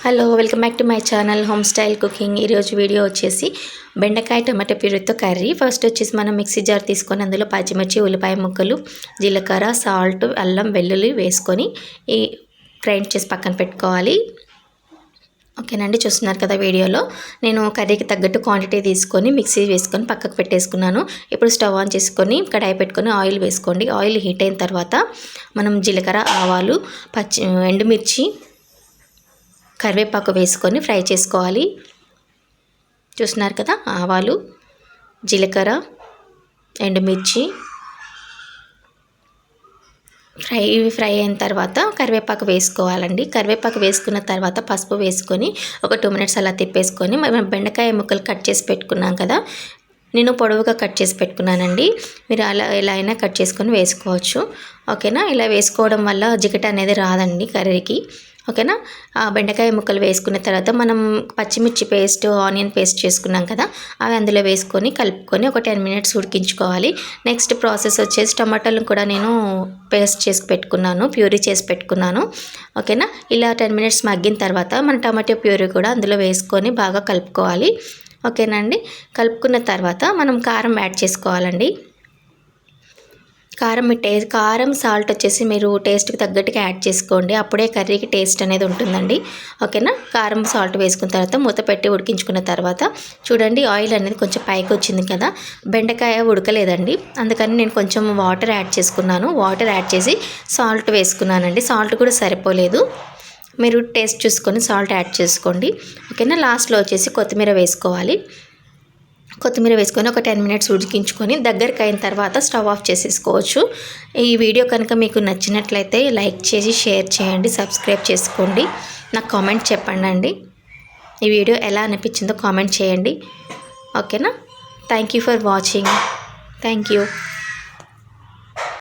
Hello welcome back to my channel home style cooking. ఈరోజు video వచ్చేసి బెండకాయ tomato ప్యూరీతో curry. First వచ్చేసి మనం మిక్సీ జార్ తీసుకొని అందులో పచ్చిమిర్చి, ఉల్లిపాయ ముక్కలు, జీలకర్ర, సాల్ట్, అల్లం వెల్లుల్లి వేసుకొని ఈ గ్రైండ్ చేసి పక్కన పెట్టుకోవాలి. ఓకేనండి, చూస్తున్నారు కదా వీడియోలో. నేను కర్రీకి తగ్గట్టు క్వాంటిటీ తీసుకొని మిక్సీ వేసుకొని పక్కకు పెట్టేసుకున్నాను. ఇప్పుడు స్టవ్ ఆన్ చేసుకొని కడాయి పెట్టుకొని ఆయిల్ వేసుకోండి. ఆయిల్ హీట్ అయిన తర్వాత మనం జీలకర్ర, ఆవాలు, ఎండుమిర్చి, కరివేపాకు వేసుకొని ఫ్రై చేసుకోవాలి. చూస్తున్నారు కదా, ఆవాలు, జీలకర్ర, ఎండుమిర్చి ఫ్రై అయిన తర్వాత కరివేపాకు వేసుకోవాలండి. కరివేపాకు వేసుకున్న తర్వాత పసుపు వేసుకొని ఒక 2 మినిట్స్ అలా తిప్పేసుకొని మనం బెండకాయ ముక్కలు కట్ చేసి పెట్టుకున్నాం కదా, నేను పొడవుగా కట్ చేసి పెట్టుకున్నానండి. మీరు అలా ఎలా అయినా కట్ చేసుకొని వేసుకోవచ్చు. ఓకేనా, ఇలా వేసుకోవడం వల్ల జిగట అనేది రాదండి కర్రీకి. ఓకేనా, ఆ బెండకాయ ముక్కలు వేసుకున్న తర్వాత మనం పచ్చిమిర్చి పేస్ట్, ఆనియన్ పేస్ట్ చేసుకున్నాం కదా, అవి అందులో వేసుకొని కలుపుకొని ఒక 10 మినిట్స్ ఉడికించుకోవాలి. నెక్స్ట్ ప్రాసెస్ వచ్చేసి టమాటాలను కూడా నేను పేస్ట్ చేసి పెట్టుకున్నాను, ప్యూరీ చేసి పెట్టుకున్నాను. ఓకేనా, ఇలా 10 మినిట్స్ మగ్గిన తర్వాత మన టమాటో ప్యూరీ కూడా అందులో వేసుకొని బాగా కలుపుకోవాలి. ఓకేనా అండి, కలుపుకున్న తర్వాత మనం కారం యాడ్ చేసుకోవాలండి. కారం సాల్ట్ వచ్చేసి మీరు టేస్ట్కి తగ్గట్టుగా యాడ్ చేసుకోండి, అప్పుడే కర్రీకి టేస్ట్ అనేది ఉంటుందండి. ఓకేనా, కారం సాల్ట్ వేసుకున్న తర్వాత మూత పెట్టి ఉడికించుకున్న తర్వాత చూడండి ఆయిల్ అనేది కొంచెం పైకి వచ్చింది కదా, బెండకాయ ఉడకలేదండి. అందుకని నేను కొంచెం వాటర్ యాడ్ చేసుకున్నాను. వాటర్ యాడ్ చేసి సాల్ట్ వేసుకున్నానండి. సాల్ట్ కూడా సరిపోలేదు, మీరు టేస్ట్ చూసుకొని సాల్ట్ యాడ్ చేసుకోండి. ఓకేనా, లాస్ట్లో వచ్చేసి కొత్తిమీర వేసుకోవాలి. కొత్తిమీర వేసుకొని ఒక 10 మినిట్స్ ఉడికించుకొని దగ్గరికి అయిన తర్వాత స్టవ్ ఆఫ్ చేసేసుకోవచ్చు. ఈ వీడియో కనుక మీకు నచ్చినట్లయితే లైక్ చేసి షేర్ చేయండి, సబ్స్క్రైబ్ చేసుకోండి, నాకు కామెంట్ చెప్పండి. ఈ వీడియో ఎలా అనిపించిందో కామెంట్ చేయండి. ఓకేనా, thank you for watching. Thank you.